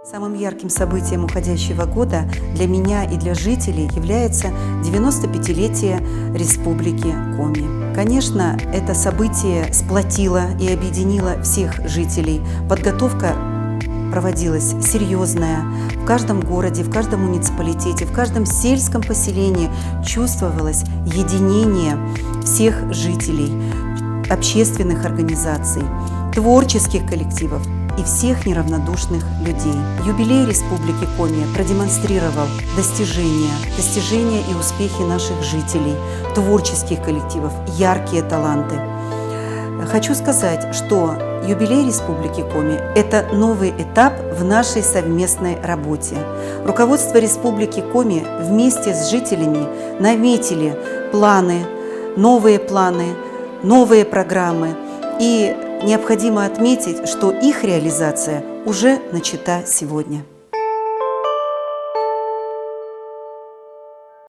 Самым ярким событием уходящего года для меня и для жителей является 95-летие Республики Коми. Конечно, это событие сплотило и объединило всех жителей. Подготовка проводилась серьезная. В каждом городе, в каждом муниципалитете, в каждом сельском поселении чувствовалось единение всех жителей, общественных организаций, творческих коллективов и всех неравнодушных людей. Юбилей Республики Коми продемонстрировал достижения и успехи наших жителей, творческих коллективов, яркие таланты. Хочу сказать, что юбилей Республики Коми – это новый этап в нашей совместной работе. Руководство Республики Коми вместе с жителями наметили новые программы, и необходимо отметить, что их реализация уже начата сегодня.